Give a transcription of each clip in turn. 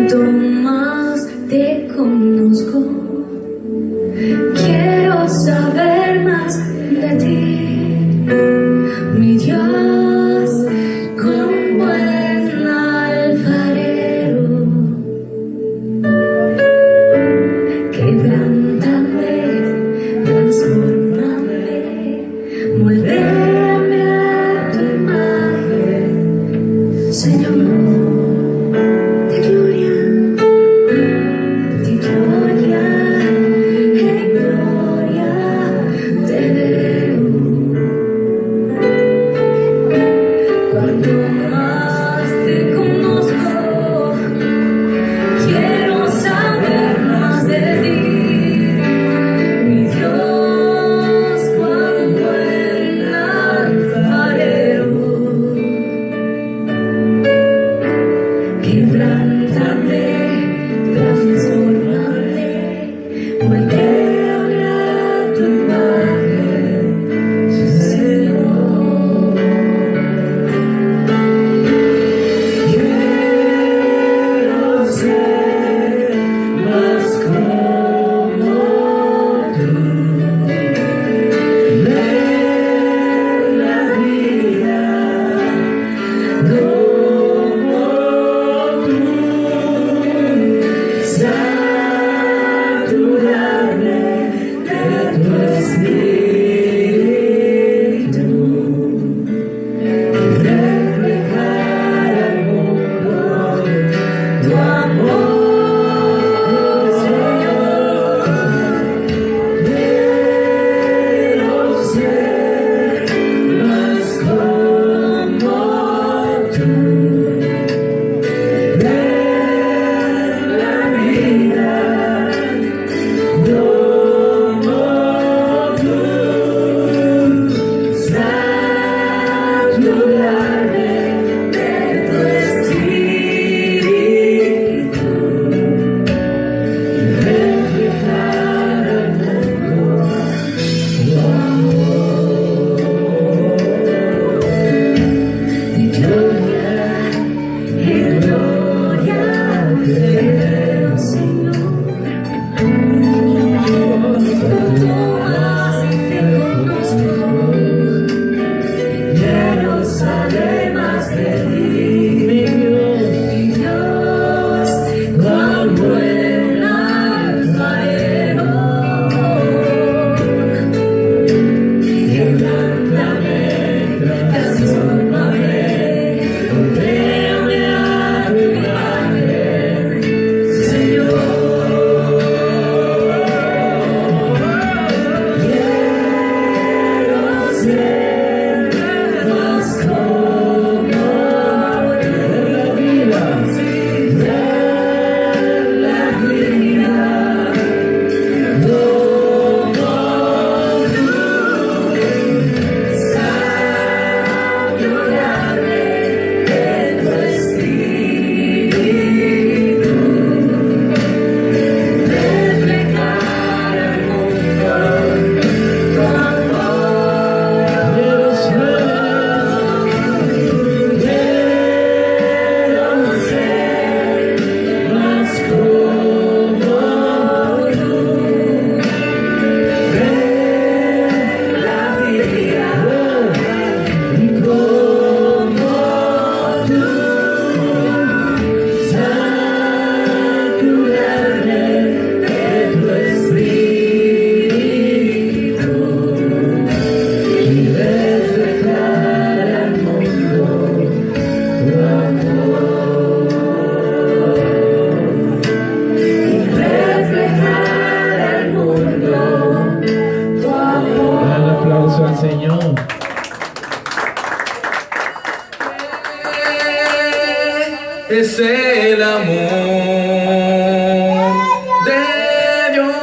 Cuanto más te conozco, quiero saber más de ti, mi Dios, con buen alfarero. Quebrántame, transfórmame, moldéame a tu imagen, Señor. Quebrántame, transfórmame, moldéame a tu imagen, Señor. Quiero ser más como tú, ver la vida saturarme de tu espíritu y reflejar al mundo tu amor, Señor. Quiero ser más como tú. Al Señor. Es el amor de Dios.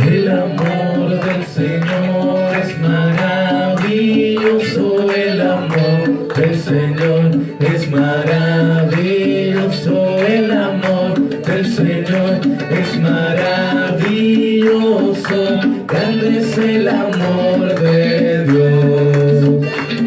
El amor del Señor es maravilloso. El amor del Señor es maravilloso. El amor del Señor es maravilloso. Grande es el amor de Dios.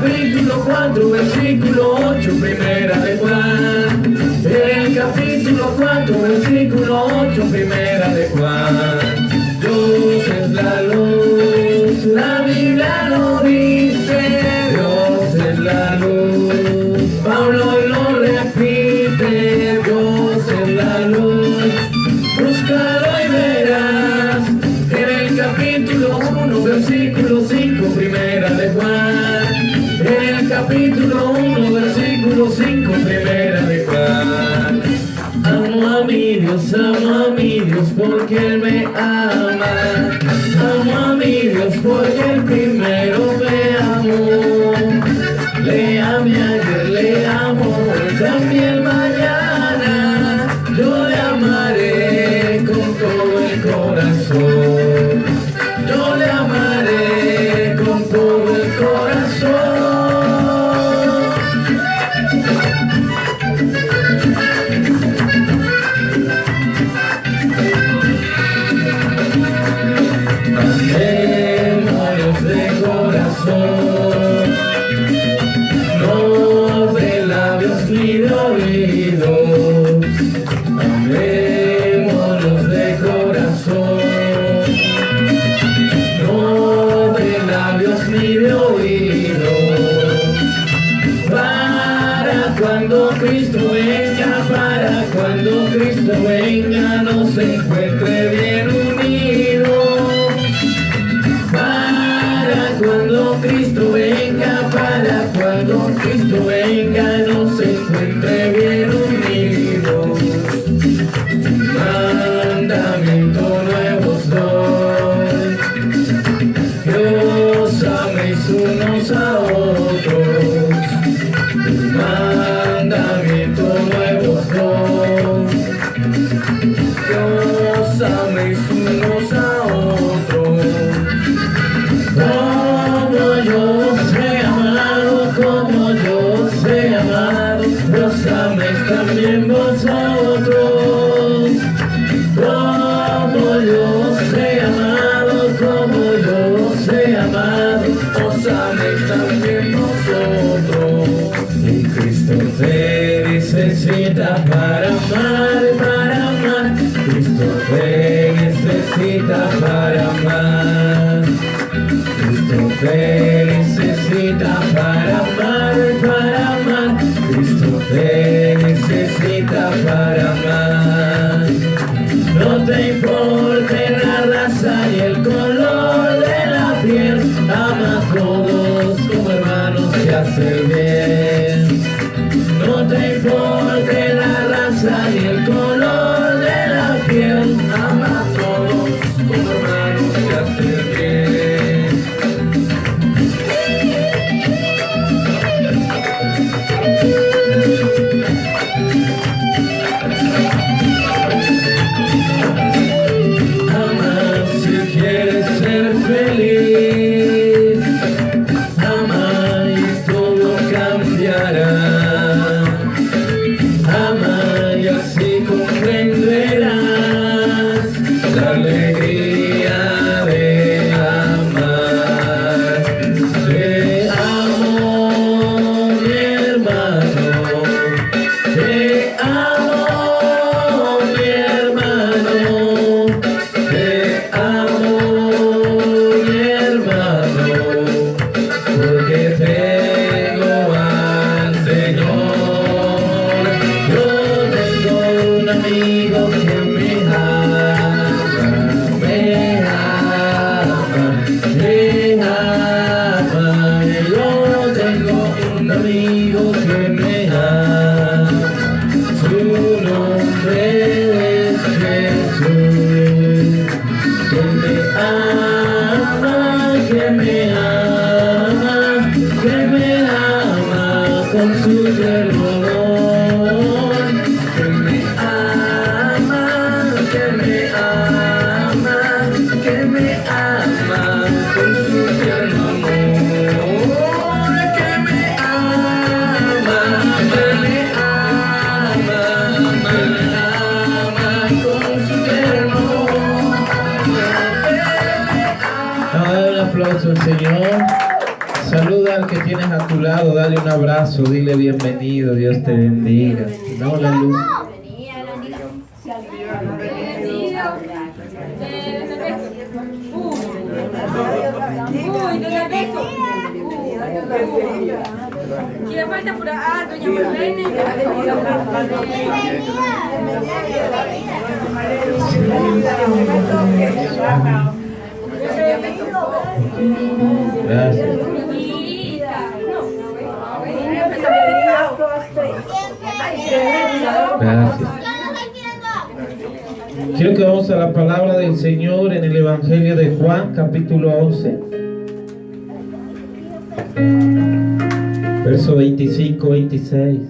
capítulo 4, versículo 8, primera de Juan. En el capítulo 4, versículo 8, primera de Juan. Dios es la luz, la Biblia lo dice. Dios es la luz, Pablo lo repite. Dios es la luz, búscalo y verás. En el capítulo 1, versículo 5, primera de Juan. En el capítulo 1, versículo 5, primera de Juan. Amo a mi Dios porque Él me ama. Amo a mi Dios porque Él primero me amó. Le amé ayer, le amo hoy, también mañana. Yo le amaré con todo el corazón. Yo le amaré con todo el corazón. Amémonos de corazón, no de labios ni de oídos. Amémonos de corazón, no de labios ni de oídos. Para cuando Cristo venga, nos encuentre bien unidos. Para cuando Cristo venga, nos encuentre bien unidos. Mandamiento nuevo doy, Dios améis unos a otros. Mandamiento nuevo doy, Dios améis unos a otros. Como yo sé amado, como yo sé amado, los améis también vosotros. Como yo sé amado, como yo sé amado, os améis también vosotros. Y Cristo te necesita para amar, para amar. Cristo te necesita para amar. Cristo te necesita para amar, para amar. Cristo te necesita para amar. No te importe la raza y el color de la piel. Ama a todos como hermanos y hace el bien. No te importe la raza y el color de la piel. Ama a todos como hermanos y hace el bien. Saluda al que tienes a tu lado, dale un abrazo, dile bienvenido, Dios te bendiga. No, la luz. Uy, doña Beto. ¿Quién falta por ahí? Doña Marlene. Gracias. Gracias. Quiero que vamos a la palabra del Señor en el Evangelio de Juan, capítulo 11, verso 25-26.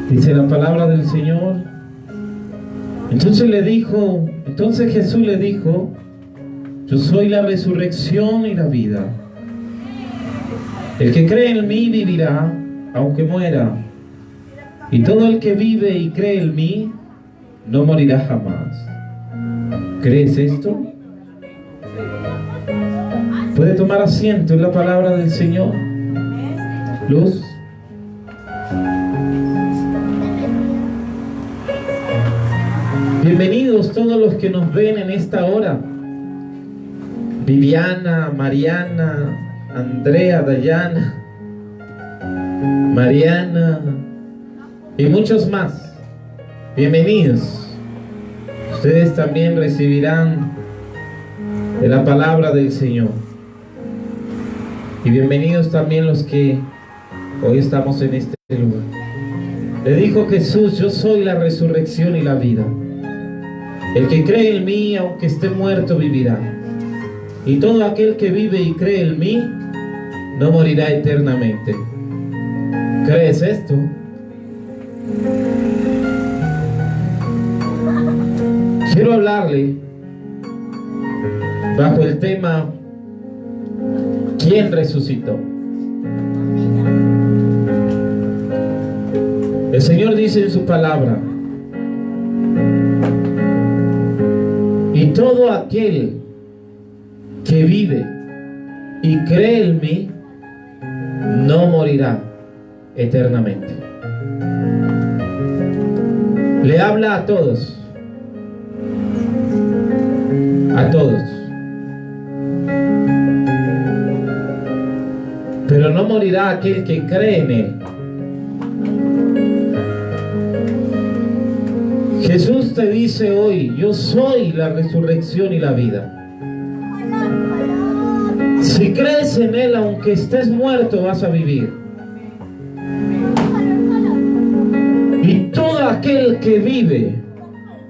Dice la palabra del Señor. Entonces Jesús le dijo: yo soy la resurrección y la vida. El que cree en mí vivirá, aunque muera. Y todo el que vive y cree en mí, no morirá jamás. ¿Crees esto? Puede tomar asiento en la palabra del Señor. Luz. Bienvenidos todos los que nos ven en esta hora. Viviana, Mariana, Andrea, Dayana, Mariana y muchos más. Bienvenidos. Ustedes también recibirán de la palabra del Señor. Y bienvenidos también los que hoy estamos en este lugar. Le dijo Jesús: yo soy la resurrección y la vida. El que cree en mí, aunque esté muerto, vivirá. Y todo aquel que vive y cree en mí, no morirá eternamente. ¿Crees esto? Quiero hablarle bajo el tema: ¿quién resucitó? El Señor dice en su palabra: y todo aquel que vive y cree en mí no morirá eternamente. Le habla a todos. A todos. Pero no morirá aquel que cree en él. Jesús te dice hoy: yo soy la resurrección y la vida. Si crees en Él, aunque estés muerto, vas a vivir. Y todo aquel que vive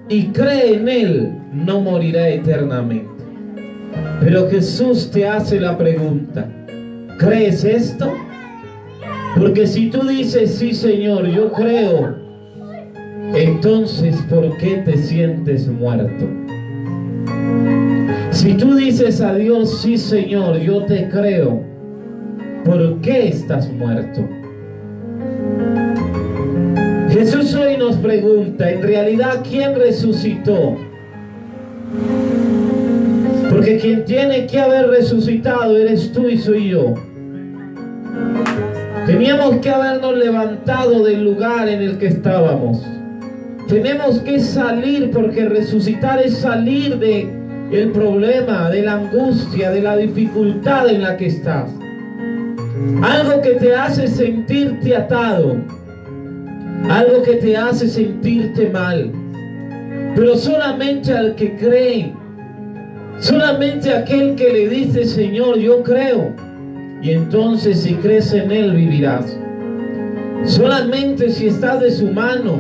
y cree en Él no morirá eternamente. Pero Jesús te hace la pregunta: ¿crees esto? Porque si tú dices: sí, Señor, yo creo, entonces, ¿por qué te sientes muerto? Si tú dices a Dios: sí, Señor, yo te creo, ¿por qué estás muerto? Jesús hoy nos pregunta, en realidad, ¿quién resucitó? Porque quien tiene que haber resucitado eres tú y soy yo. Teníamos que habernos levantado del lugar en el que estábamos. Tenemos que salir, porque resucitar es salir del problema, de la angustia, de la dificultad en la que estás. Algo que te hace sentirte atado, algo que te hace sentirte mal. Pero solamente al que cree, solamente aquel que le dice: Señor, yo creo. Y entonces, si crees en Él, vivirás. Solamente si estás de su mano,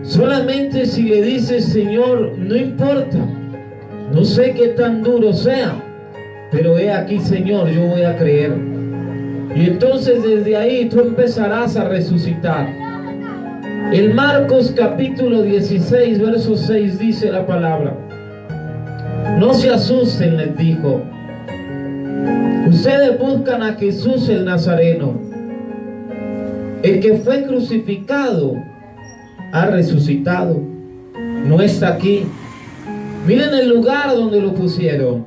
solamente si le dices: Señor, no importa, no sé qué tan duro sea, pero he aquí, Señor, yo voy a creer. Y entonces desde ahí tú empezarás a resucitar. En Marcos capítulo 16, verso 6 dice la palabra: No se asusten, les dijo. Ustedes buscan a Jesús el Nazareno. El que fue crucificado ha resucitado. No está aquí. Miren el lugar donde lo pusieron.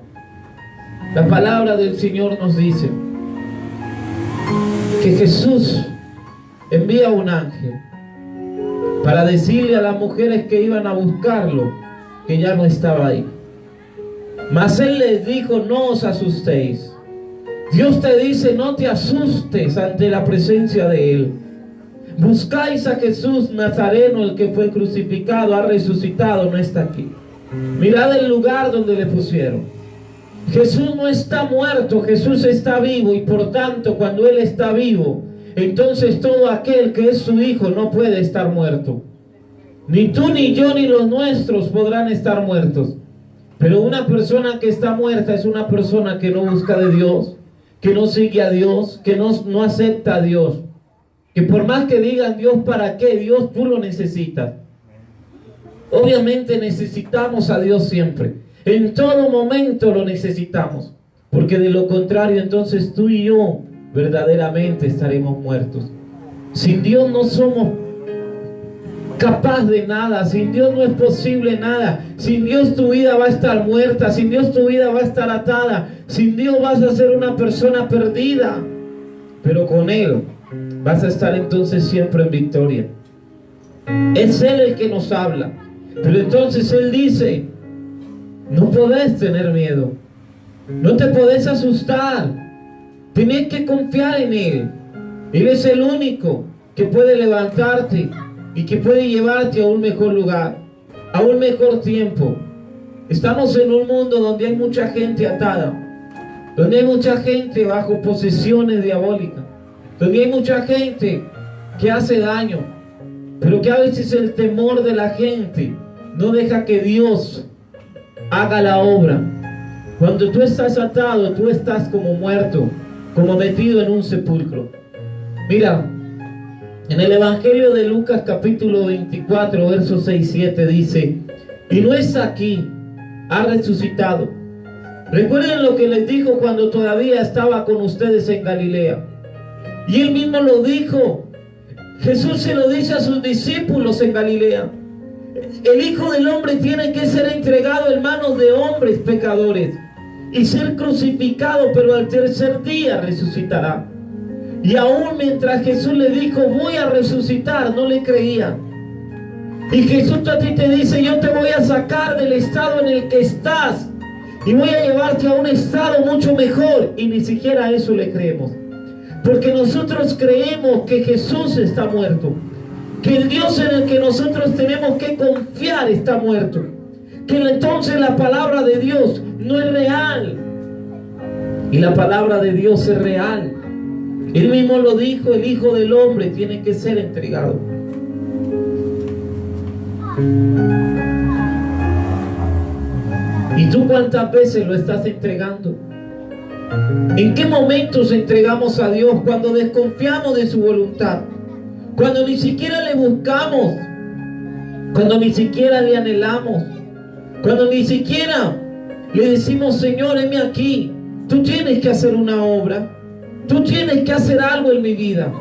La palabra del Señor nos dice que Jesús envía un ángel para decirle a las mujeres que iban a buscarlo que ya no estaba ahí. Mas Él les dijo: no os asustéis. Dios te dice: no te asustes ante la presencia de Él. Buscáis a Jesús Nazareno, el que fue crucificado, ha resucitado, no está aquí. Mirad el lugar donde le pusieron. Jesús no está muerto, Jesús está vivo, y por tanto, cuando Él está vivo, entonces todo aquel que es su hijo no puede estar muerto. Ni tú, ni yo, ni los nuestros podrán estar muertos. Pero una persona que está muerta es una persona que no busca de Dios, que no sigue a Dios, que no acepta a Dios. Que por más que digan: Dios, ¿para qué? Dios, tú lo necesitas. Obviamente necesitamos a Dios siempre. En todo momento lo necesitamos. Porque de lo contrario, entonces tú y yo verdaderamente estaremos muertos. Sin Dios no somos capaz de nada. Sin Dios no es posible nada. Sin Dios tu vida va a estar muerta. Sin Dios tu vida va a estar atada. Sin Dios vas a ser una persona perdida. Pero con Él vas a estar entonces siempre en victoria. Es Él el que nos habla. Pero entonces Él dice: no podés tener miedo. No te podés asustar. Tenés que confiar en Él. Él es el único que puede levantarte y que puede llevarte a un mejor lugar, a un mejor tiempo. Estamos en un mundo donde hay mucha gente atada, donde hay mucha gente bajo posesiones diabólicas, donde hay mucha gente que hace daño, pero que a veces el temor de la gente no deja que Dios haga la obra. Cuando tú estás atado, tú estás como muerto, como metido en un sepulcro. Mira, en el Evangelio de Lucas capítulo 24, versos 6 y 7 dice: y no es aquí, ha resucitado. Recuerden lo que les dijo cuando todavía estaba con ustedes en Galilea. Y Él mismo lo dijo. Jesús se lo dice a sus discípulos en Galilea: el Hijo del Hombre tiene que ser entregado en manos de hombres pecadores y ser crucificado, pero al tercer día resucitará. Y aún mientras Jesús le dijo: voy a resucitar, no le creían. Y Jesús a ti te dice: yo te voy a sacar del estado en el que estás y voy a llevarte a un estado mucho mejor. Y ni siquiera a eso le creemos, porque nosotros creemos que Jesús está muerto, que el Dios en el que nosotros tenemos que confiar está muerto, que entonces la palabra de Dios no es real. Y la palabra de Dios es real. Él mismo lo dijo: el Hijo del Hombre tiene que ser entregado. ¿Y tú cuántas veces lo estás entregando? ¿En qué momentos entregamos a Dios? Cuando desconfiamos de su voluntad, cuando ni siquiera le buscamos, cuando ni siquiera le anhelamos, cuando ni siquiera le decimos: Señor, heme aquí, tú tienes que hacer una obra, tú tienes que hacer algo en mi vida.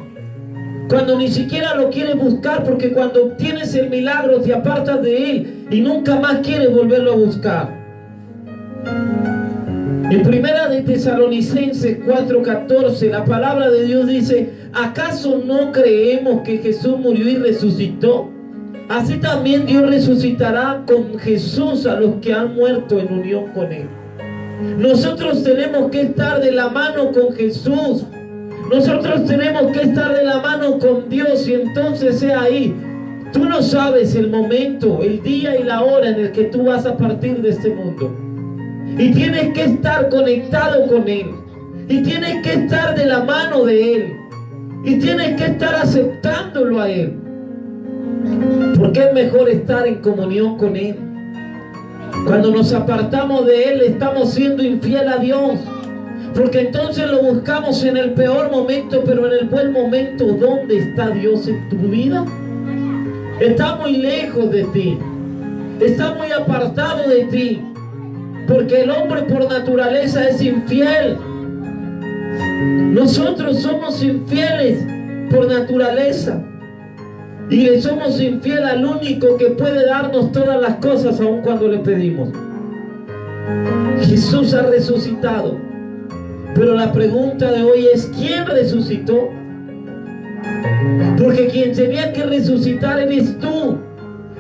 Cuando ni siquiera lo quieres buscar, porque cuando obtienes el milagro te apartas de Él y nunca más quieres volverlo a buscar. En Primera de Tesalonicenses 4:14 la palabra de Dios dice: ¿acaso no creemos que Jesús murió y resucitó? Así también Dios resucitará con Jesús a los que han muerto en unión con Él. Nosotros tenemos que estar de la mano con Jesús. Nosotros tenemos que estar de la mano con Dios, y entonces sea ahí. Tú no sabes el momento, el día y la hora en el que tú vas a partir de este mundo. Y tienes que estar conectado con Él. Y tienes que estar de la mano de Él. Y tienes que estar aceptándolo a Él. Porque es mejor estar en comunión con Él. Cuando nos apartamos de Él, estamos siendo infiel a Dios. Porque entonces lo buscamos en el peor momento, pero en el buen momento, ¿dónde está Dios en tu vida? Está muy lejos de ti. Está muy apartado de ti. porque el hombre por naturaleza es infiel. Nosotros somos infieles por naturaleza y le somos infiel al único que puede darnos todas las cosas aun cuando le pedimos. Jesús ha resucitado, pero la pregunta de hoy es: ¿quién resucitó? Porque quien tenía que resucitar eres tú,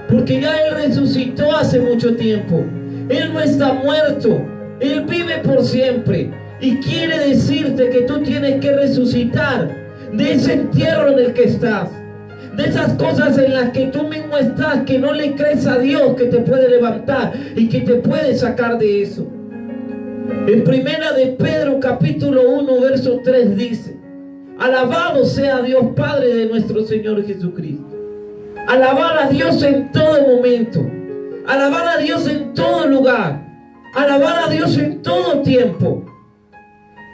porque ya Él resucitó hace mucho tiempo. Él no está muerto, Él vive por siempre, y quiere decirte que tú tienes que resucitar de ese entierro en el que estás, de esas cosas en las que tú mismo estás, que no le crees a Dios que te puede levantar y que te puede sacar de eso. En primera de Pedro capítulo 1 verso 3 dice: alabado sea Dios Padre de nuestro Señor Jesucristo. Alabar a Dios en todo momento, alabar a Dios en todo lugar, alabar a Dios en todo tiempo,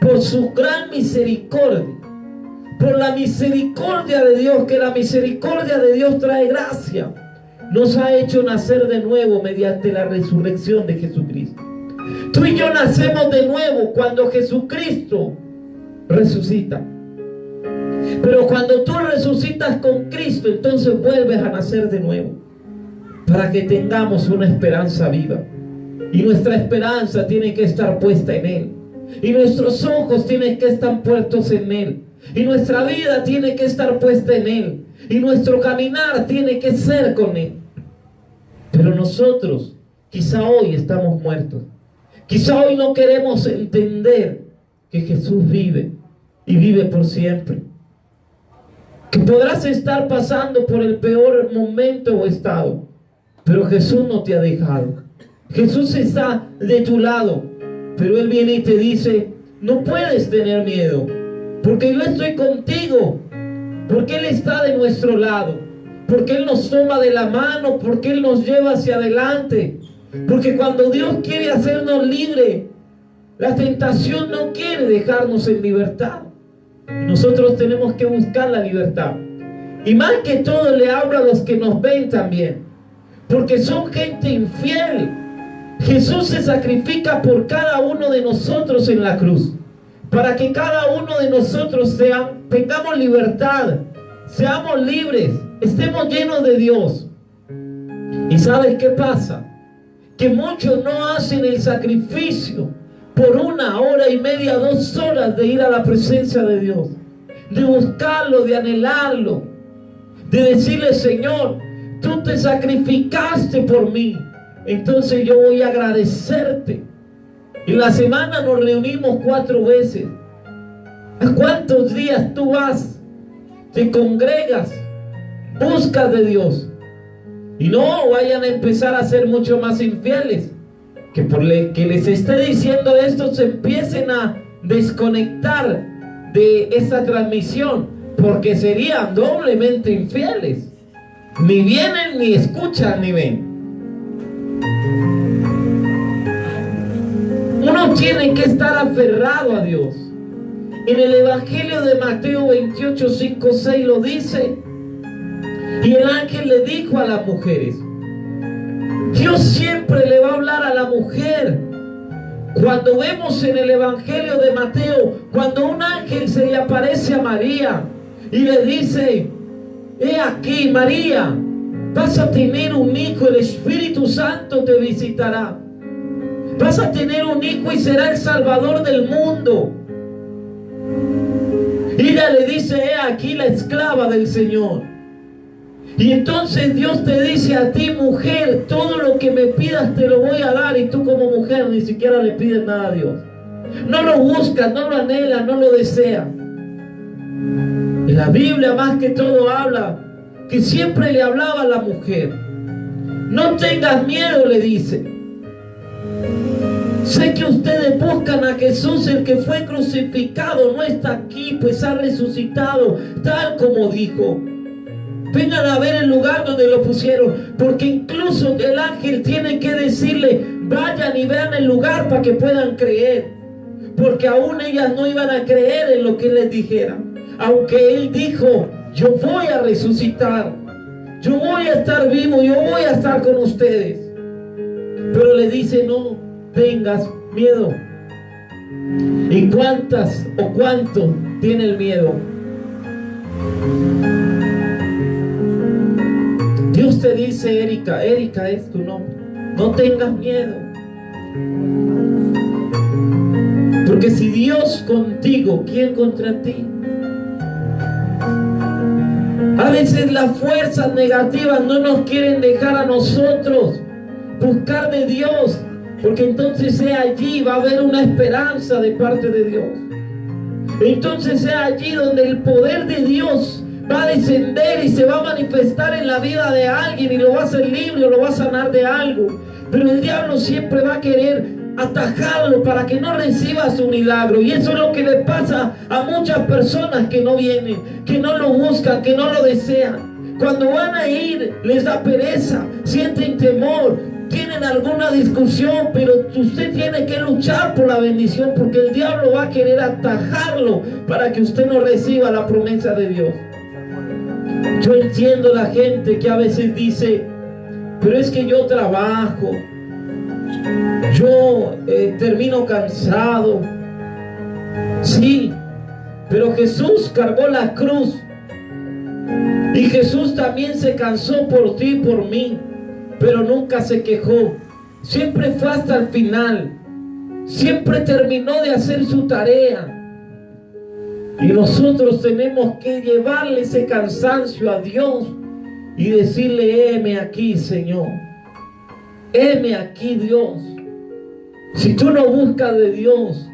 por su gran misericordia, por la misericordia de Dios, que la misericordia de Dios trae gracia, nos ha hecho nacer de nuevo mediante la resurrección de Jesucristo. Tú y yo nacemos de nuevo cuando Jesucristo resucita. Pero cuando tú resucitas con Cristo, entonces vuelves a nacer de nuevo, para que tengamos una esperanza viva. Y nuestra esperanza tiene que estar puesta en Él, y nuestros ojos tienen que estar puestos en Él, y nuestra vida tiene que estar puesta en Él, y nuestro caminar tiene que ser con Él. Pero nosotros quizá hoy estamos muertos, quizá hoy no queremos entender que Jesús vive y vive por siempre, que podrás estar pasando por el peor momento o estado, pero Jesús no te ha dejado. Jesús está de tu lado, pero Él viene y te dice: no puedes tener miedo, porque yo estoy contigo, porque Él está de nuestro lado, porque Él nos toma de la mano, porque Él nos lleva hacia adelante, porque cuando Dios quiere hacernos libre, la tentación no quiere dejarnos en libertad. Nosotros tenemos que buscar la libertad, y más que todo le hablo a los que nos ven también, porque son gente infiel. Jesús se sacrifica por cada uno de nosotros en la cruz, para que cada uno de nosotros tengamos libertad, seamos libres, estemos llenos de Dios. ¿Y sabes qué pasa? Que muchos no hacen el sacrificio por 1 hora y media, 2 horas de ir a la presencia de Dios, de buscarlo, de anhelarlo, de decirle: Señor, tú te sacrificaste por mí, entonces yo voy a agradecerte. En la semana nos reunimos 4 veces. ¿A cuántos días tú vas, te congregas, buscas de Dios? Y no vayan a empezar a ser mucho más infieles, que por que les esté diciendo esto se empiecen a desconectar de esta transmisión, porque serían doblemente infieles. Ni vienen, ni escuchan, ni ven. Uno tiene que estar aferrado a Dios. En el Evangelio de Mateo 28, 5, 6 lo dice: y el ángel le dijo a las mujeres. Dios siempre le va a hablar a la mujer. Cuando vemos en el Evangelio de Mateo, cuando un ángel se le aparece a María y le dice: he aquí, María, vas a tener un hijo, el Espíritu Santo te visitará, vas a tener un hijo y será el Salvador del mundo. Y ella le dice: he aquí la esclava del Señor. Y entonces Dios te dice a ti, mujer: todo lo que me pidas te lo voy a dar. Y tú como mujer ni siquiera le pides nada a Dios, no lo buscas, no lo anhelas, no lo deseas. Y la Biblia más que todo habla que siempre le hablaba a la mujer: no tengas miedo, le dice. Sé que ustedes buscan a Jesús, el que fue crucificado no está aquí, pues ha resucitado, tal como dijo. Vengan a ver el lugar donde lo pusieron, porque incluso el ángel tiene que decirle: vayan y vean el lugar para que puedan creer, porque aún ellas no iban a creer en lo que él les dijera, aunque él dijo: yo voy a resucitar, yo voy a estar vivo, yo voy a estar con ustedes. Pero le dice: no, tengas miedo. ¿Y cuántas o cuánto tiene el miedo? Dios te dice, Erika, Erika es tu nombre, no tengas miedo. Porque si Dios contigo, ¿quién contra ti? A veces las fuerzas negativas no nos quieren dejar a nosotros buscar de Dios, porque entonces allí va a haber una esperanza de parte de Dios. Entonces es allí donde el poder de Dios va a descender y se va a manifestar en la vida de alguien y lo va a hacer libre o lo va a sanar de algo. Pero el diablo siempre va a querer atajarlo para que no reciba su milagro. Y eso es lo que le pasa a muchas personas que no vienen, que no lo buscan, que no lo desean. Cuando van a ir les da pereza, sienten temor, tienen alguna discusión, pero usted tiene que luchar por la bendición, porque el diablo va a querer atajarlo para que usted no reciba la promesa de Dios. Yo entiendo la gente que a veces dice, pero es que yo trabajo, yo termino cansado. Sí, pero Jesús cargó la cruz y Jesús también se cansó por ti y por mí, pero nunca se quejó. Siempre fue hasta el final, siempre terminó de hacer su tarea. Y nosotros tenemos que llevarle ese cansancio a Dios y decirle, heme aquí, Señor, heme aquí, Dios. Si tú no buscas de Dios,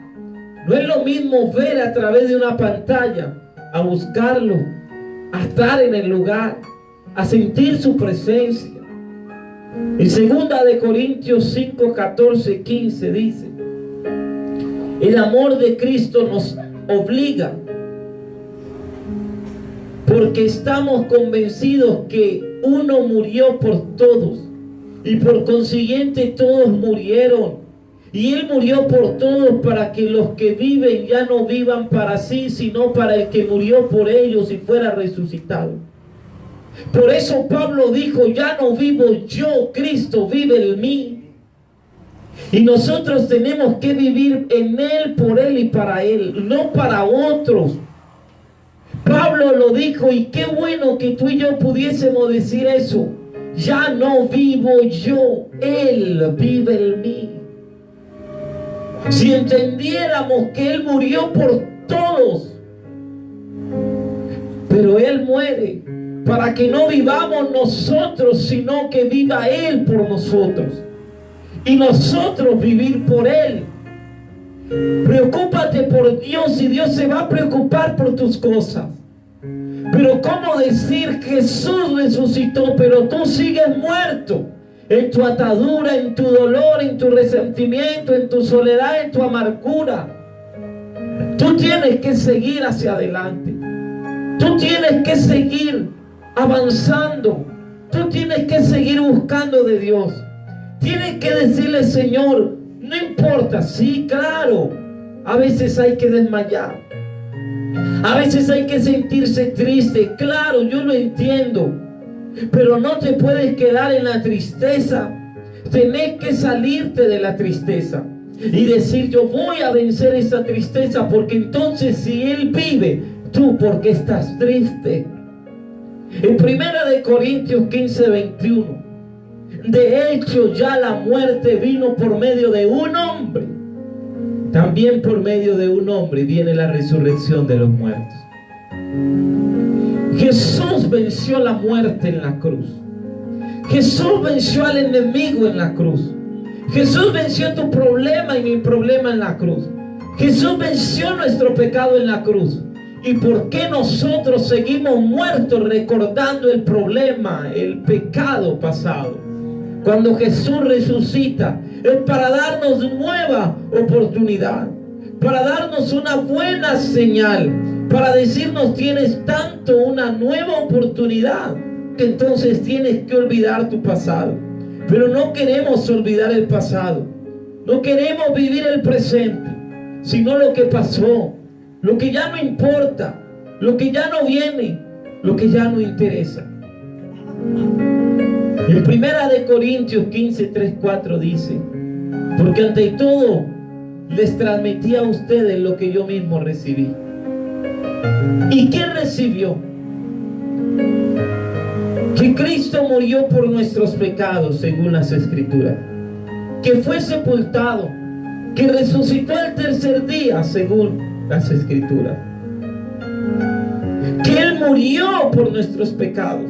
no es lo mismo ver a través de una pantalla, a buscarlo, a estar en el lugar, a sentir su presencia. En 2 de Corintios 5, 14, 15 dice, el amor de Cristo nos obliga, porque estamos convencidos que uno murió por todos y por consiguiente todos murieron. Y Él murió por todos para que los que viven ya no vivan para sí, sino para el que murió por ellos y fuera resucitado. Por eso Pablo dijo, ya no vivo yo, Cristo vive en mí. Y nosotros tenemos que vivir en Él, por Él y para Él, no para otros. Pablo lo dijo, y qué bueno que tú y yo pudiésemos decir eso. Ya no vivo yo, Él vive en mí. Si entendiéramos que Él murió por todos, pero Él muere para que no vivamos nosotros, sino que viva Él por nosotros y nosotros vivir por Él. Preocúpate por Dios y Dios se va a preocupar por tus cosas. Pero ¿cómo decir Jesús resucitó, pero tú sigues muerto? En tu atadura, en tu dolor, en tu resentimiento, en tu soledad, en tu amargura. Tú tienes que seguir hacia adelante. Tú tienes que seguir avanzando. Tú tienes que seguir buscando de Dios. Tienes que decirle, Señor, no importa, sí, claro, a veces hay que desmayar, a veces hay que sentirse triste, claro, yo lo entiendo, pero no te puedes quedar en la tristeza. Tenés que salirte de la tristeza y decir, yo voy a vencer esa tristeza, porque entonces si Él vive, tú, ¿por qué estás triste? En 1 de Corintios 15, 21, de hecho ya la muerte vino por medio de un hombre, también por medio de un hombre viene la resurrección de los muertos. Jesús venció la muerte en la cruz. Jesús venció al enemigo en la cruz. Jesús venció tu problema y mi problema en la cruz. Jesús venció nuestro pecado en la cruz. ¿Y por qué nosotros seguimos muertos recordando el problema, el pecado pasado? Cuando Jesús resucita es para darnos nueva oportunidad, para darnos una buena señal, para decirnos, tienes tanto una nueva oportunidad, que entonces tienes que olvidar tu pasado. Pero no queremos olvidar el pasado, no queremos vivir el presente, sino lo que pasó, lo que ya no importa, lo que ya no viene, lo que ya no interesa. En 1 de Corintios 15, 3, 4 dice, Porque ante todo les transmití a ustedes lo que yo mismo recibí. ¿Y qué recibió? Que Cristo murió por nuestros pecados según las Escrituras, que fue sepultado, que resucitó al tercer día según las Escrituras, que Él murió por nuestros pecados.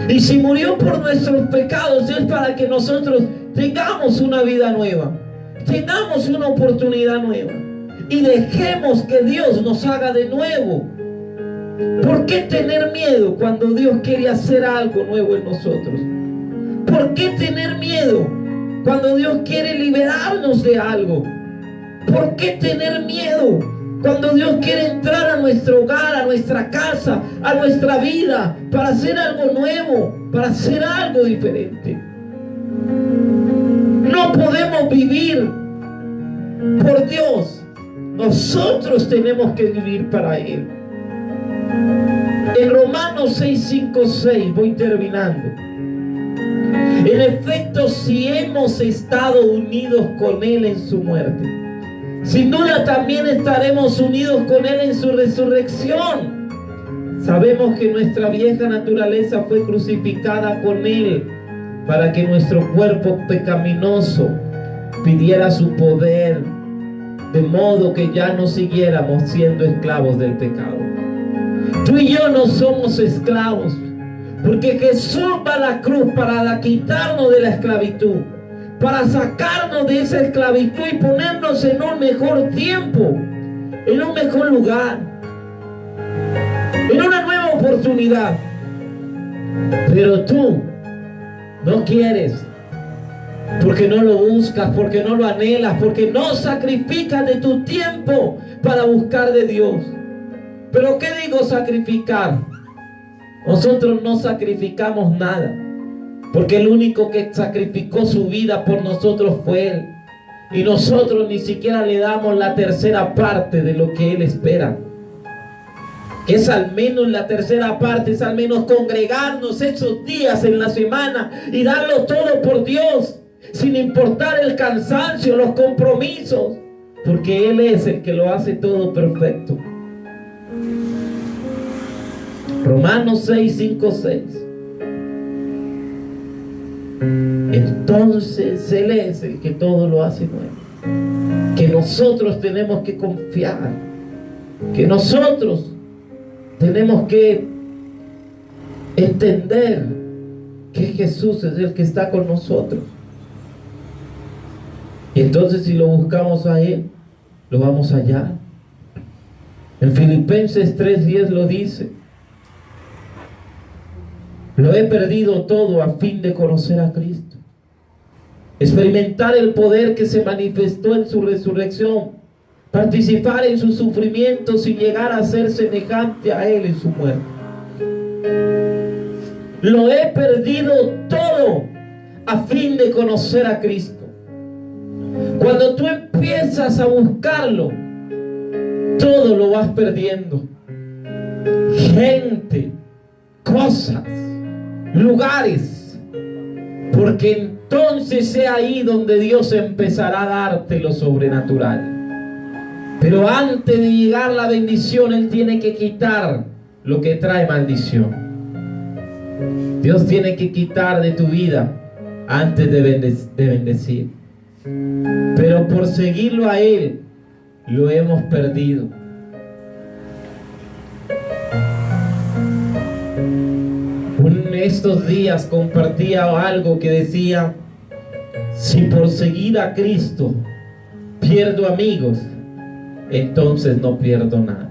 Y si murió por nuestros pecados es para que nosotros tengamos una vida nueva, tengamos una oportunidad nueva y dejemos que Dios nos haga de nuevo. ¿Por qué tener miedo cuando Dios quiere hacer algo nuevo en nosotros? ¿Por qué tener miedo cuando Dios quiere liberarnos de algo? ¿Por qué tener miedo cuando Dios quiere entrar a nuestro hogar, a nuestra casa, a nuestra vida, para hacer algo nuevo, para hacer algo diferente? No podemos vivir por Dios. Nosotros tenemos que vivir para Él. En Romanos 6, 5, 6, voy terminando. En efecto, si hemos estado unidos con Él en su muerte, sin duda también estaremos unidos con Él en su resurrección. Sabemos que nuestra vieja naturaleza fue crucificada con Él para que nuestro cuerpo pecaminoso pidiera su poder, de modo que ya no siguiéramos siendo esclavos del pecado. Tú y yo no somos esclavos, porque Jesús va a la cruz para quitarnos de la esclavitud, para sacarnos de esa esclavitud y ponernos en un mejor tiempo, en un mejor lugar, en una nueva oportunidad. Pero tú no quieres, porque no lo buscas, porque no lo anhelas, porque no sacrificas de tu tiempo para buscar de Dios. Pero ¿qué digo sacrificar? Nosotros no sacrificamos nada, porque el único que sacrificó su vida por nosotros fue Él. Y nosotros ni siquiera le damos la tercera parte de lo que Él espera. Que es al menos la tercera parte, es al menos congregarnos esos días en la semana y darlo todo por Dios, sin importar el cansancio, los compromisos, porque Él es el que lo hace todo perfecto. Romanos 6, 5, 6. Entonces Él es el que todo lo hace nuevo. Que nosotros tenemos que confiar, que nosotros tenemos que entender que Jesús es el que está con nosotros. Y entonces si lo buscamos a Él, lo vamos a hallar. En Filipenses 3:10 lo dice: lo he perdido todo a fin de conocer a Cristo, experimentar el poder que se manifestó en su resurrección, participar en sus sufrimientos y llegar a ser semejante a Él en su muerte. Lo he perdido todo a fin de conocer a Cristo. Cuando tú empiezas a buscarlo, todo lo vas perdiendo. Gente, cosas, lugares, porque entonces es ahí donde Dios empezará a darte lo sobrenatural. Pero antes de llegar la bendición, Él tiene que quitar lo que trae maldición. Dios tiene que quitar de tu vida antes de bendecir. Pero por seguirlo a Él, lo hemos perdido. Estos días compartía algo que decía: si por seguir a Cristo pierdo amigos, entonces no pierdo nada.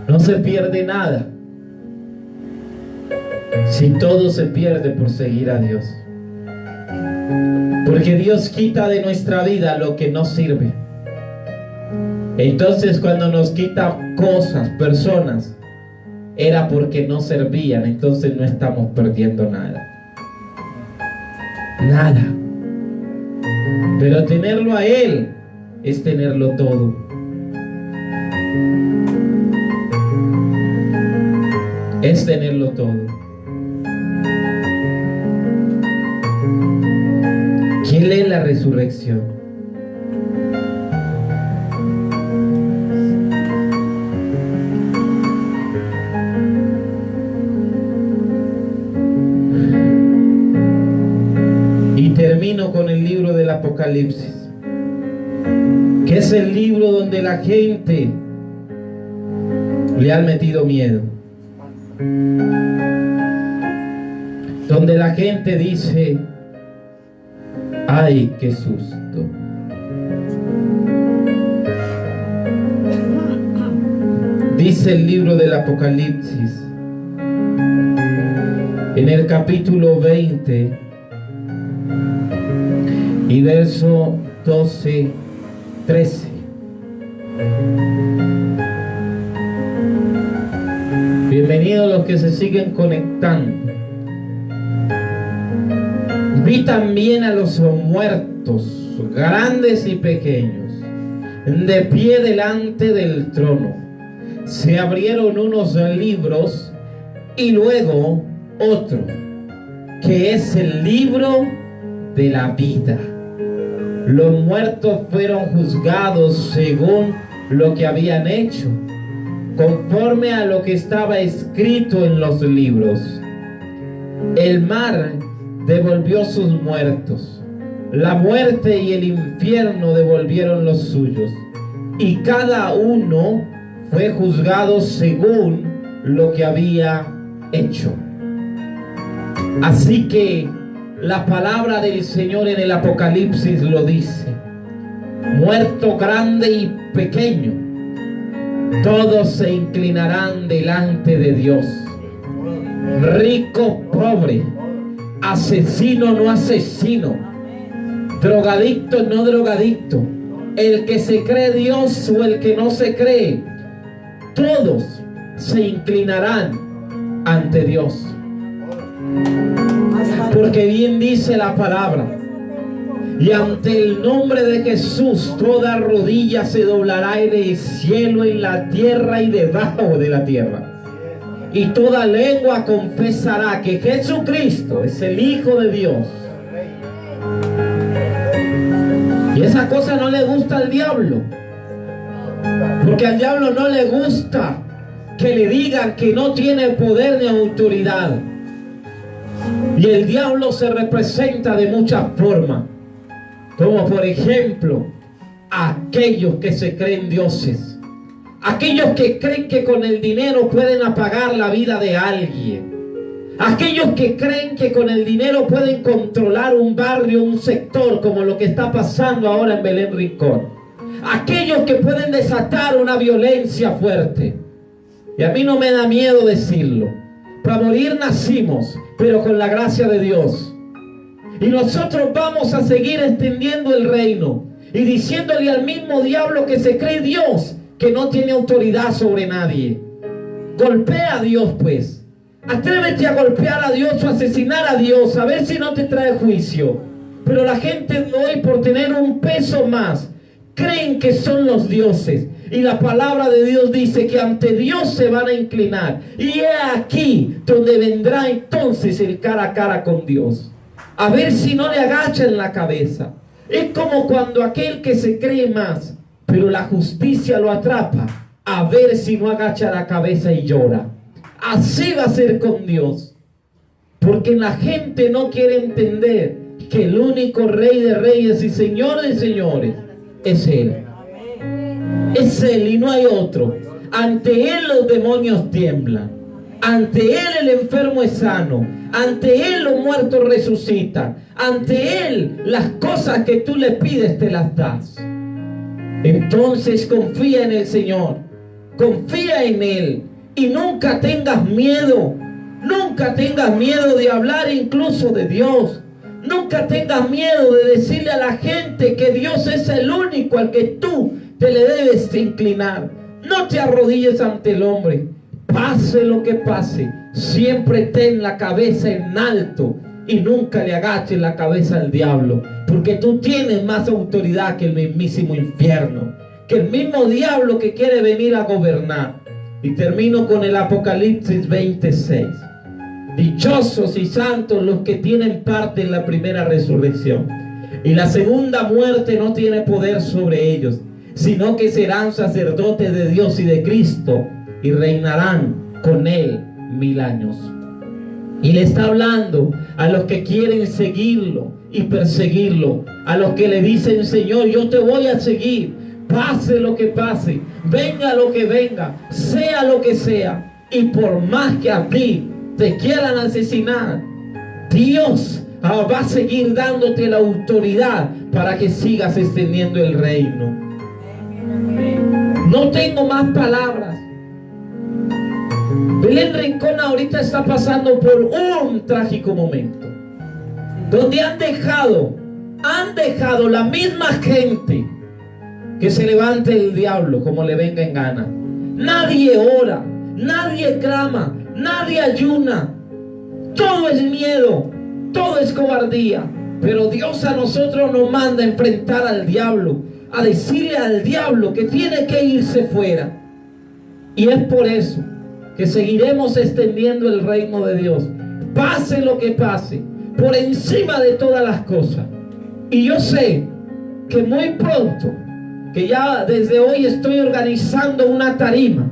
No se pierde nada si todo se pierde por seguir a Dios. Porque Dios quita de nuestra vida lo que no sirve. Entonces cuando nos quita cosas, personas, era porque no servían. Entonces no estamos perdiendo nada. Nada. Pero tenerlo a Él es tenerlo todo. Es tenerlo todo. Él es la resurrección. Y termino con el libro del Apocalipsis, que es el libro donde la gente le han metido miedo, donde la gente dice: ¡ay, qué susto! Dice el libro del Apocalipsis, en el capítulo 20 y verso 12, 13. Bienvenidos los que se siguen conectando. Vi también a los muertos, grandes y pequeños, de pie delante del trono. Se abrieron unos libros y luego otro, que es el libro de la vida. Los muertos fueron juzgados según lo que habían hecho, conforme a lo que estaba escrito en los libros. El mar devolvió sus muertos, la muerte y el infierno devolvieron los suyos, y cada uno fue juzgado según lo que había hecho. Así que la palabra del Señor en el Apocalipsis lo dice: muerto grande y pequeño, todos se inclinarán delante de Dios. Rico, pobre, asesino, no asesino, drogadicto, no drogadicto, el que se cree Dios o el que no se cree, todos se inclinarán ante Dios. Porque bien dice la palabra: y ante el nombre de Jesús toda rodilla se doblará en el cielo, en la tierra y debajo de la tierra, y toda lengua confesará que Jesucristo es el Hijo de Dios. Y esa cosa no le gusta al diablo, porque al diablo no le gusta que le digan que no tiene poder ni autoridad. Y el diablo se representa de muchas formas, como por ejemplo aquellos que se creen dioses, aquellos que creen que con el dinero pueden apagar la vida de alguien, aquellos que creen que con el dinero pueden controlar un barrio, un sector, como lo que está pasando ahora en Belén Rincón, aquellos que pueden desatar una violencia fuerte. Y a mí no me da miedo decirlo: para morir nacimos, pero con la gracia de Dios. Y nosotros vamos a seguir extendiendo el reino y diciéndole al mismo diablo que se cree Dios que no tiene autoridad sobre nadie. Golpea a Dios, pues. Atrévete a golpear a Dios o asesinar a Dios, a ver si no te trae juicio. Pero la gente de hoy, por tener un peso más, creen que son los dioses. Y la palabra de Dios dice que ante Dios se van a inclinar. Y es aquí donde vendrá entonces el cara a cara con Dios. A ver si no le agachan la cabeza. Es como cuando aquel que se cree más, pero la justicia lo atrapa, a ver si no agacha la cabeza y llora. Así va a ser con Dios. Porque la gente no quiere entender que el único Rey de Reyes y Señor de Señores es Él. Es Él y no hay otro. Ante Él los demonios tiemblan. Ante Él el enfermo es sano. Ante Él los muertos resucitan. Ante Él las cosas que tú le pides te las das. Entonces confía en el Señor. Confía en Él. Y nunca tengas miedo. Nunca tengas miedo de hablar incluso de Dios. Nunca tengas miedo de decirle a la gente que Dios es el único al que tú te le debes inclinar. No te arrodilles ante el hombre. Pase lo que pase, siempre ten la cabeza en alto y nunca le agaches la cabeza al diablo, porque tú tienes más autoridad que el mismísimo infierno, que el mismo diablo que quiere venir a gobernar. Y termino con el Apocalipsis 26. Dichosos y santos los que tienen parte en la primera resurrección. Y la segunda muerte no tiene poder sobre ellos, sino que serán sacerdotes de Dios y de Cristo y reinarán con Él 1000 años. Y le está hablando a los que quieren seguirlo y perseguirlo, a los que le dicen: Señor, yo te voy a seguir, pase lo que pase, venga lo que venga, sea lo que sea. Y por más que a ti te quieran asesinar, Dios va a seguir dándote la autoridad para que sigas extendiendo el reino. No tengo más palabras. Belén Rincón ahorita está pasando por un trágico momento, donde han dejado la misma gente que se levante el diablo como le venga en gana. Nadie ora, nadie clama, nadie ayuna. Todo es miedo, todo es cobardía. Pero Dios a nosotros nos manda a enfrentar al diablo, a decirle al diablo que tiene que irse fuera. Y es por eso que seguiremos extendiendo el reino de Dios, pase lo que pase, por encima de todas las cosas. Y yo sé que muy pronto, que ya desde hoy estoy organizando una tarima,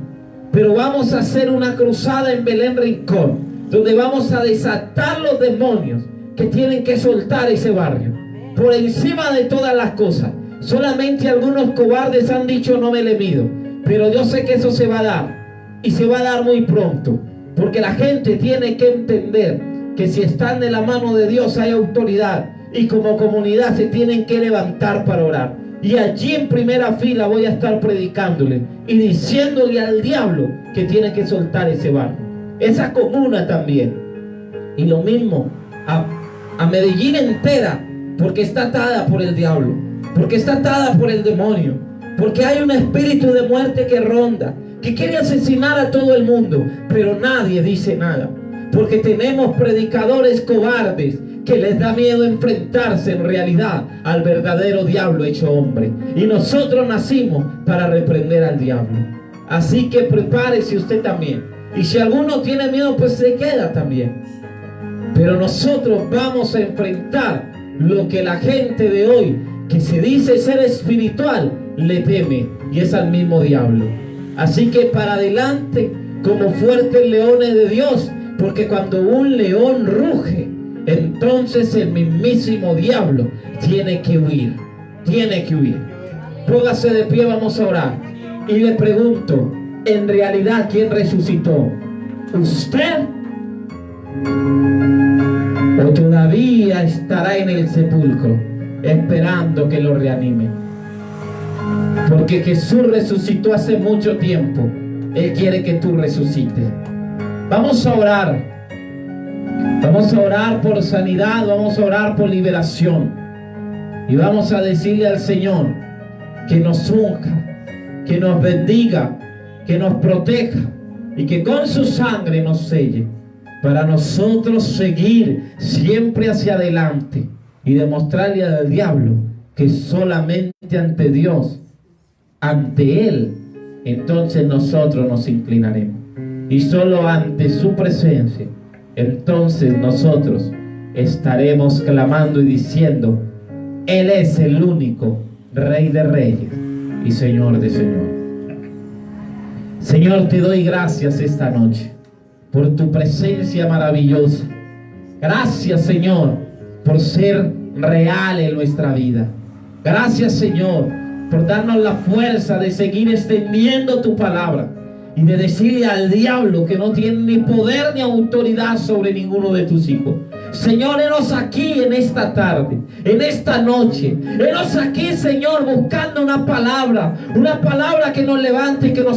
pero vamos a hacer una cruzada en Belén Rincón, donde vamos a desatar los demonios que tienen que soltar ese barrio, por encima de todas las cosas. Solamente algunos cobardes han dicho: no me le mido, pero yo sé que eso se va a dar. Y se va a dar muy pronto, porque la gente tiene que entender que si están de la mano de Dios hay autoridad, y como comunidad se tienen que levantar para orar. Y allí en primera fila voy a estar predicándole y diciéndole al diablo que tiene que soltar ese barrio, esa comuna también. Y lo mismo a Medellín entera, porque está atada por el diablo, porque está atada por el demonio, porque hay un espíritu de muerte que ronda, que quiere asesinar a todo el mundo, pero nadie dice nada, porque tenemos predicadores cobardes que les da miedo enfrentarse en realidad al verdadero diablo hecho hombre. Y nosotros nacimos para reprender al diablo. Así que prepárese usted también. Y si alguno tiene miedo, pues se queda también. Pero nosotros vamos a enfrentar lo que la gente de hoy, que se dice ser espiritual, le teme, y es al mismo diablo. Así que para adelante como fuertes leones de Dios, porque cuando un león ruge, entonces el mismísimo diablo tiene que huir, tiene que huir. Póngase de pie, vamos a orar. Y le pregunto, en realidad, ¿quién resucitó? ¿Usted? ¿O todavía estará en el sepulcro esperando que lo reanime? Porque Jesús resucitó hace mucho tiempo. Él quiere que tú resucites. Vamos a orar. Vamos a orar por sanidad, vamos a orar por liberación. Y vamos a decirle al Señor que nos unja, que nos bendiga, que nos proteja y que con su sangre nos selle, para nosotros seguir siempre hacia adelante y demostrarle al diablo que solamente ante Dios, ante Él, entonces nosotros nos inclinaremos. Y solo ante su presencia, entonces nosotros estaremos clamando y diciendo: Él es el único Rey de Reyes y Señor de Señores. Señor, te doy gracias esta noche por tu presencia maravillosa. Gracias, Señor, por ser real en nuestra vida. Gracias, Señor, por darnos la fuerza de seguir extendiendo tu palabra y de decirle al diablo que no tiene ni poder ni autoridad sobre ninguno de tus hijos. Señor, henos aquí en esta tarde, en esta noche. Henos aquí, Señor, buscando una palabra que nos levante y que nos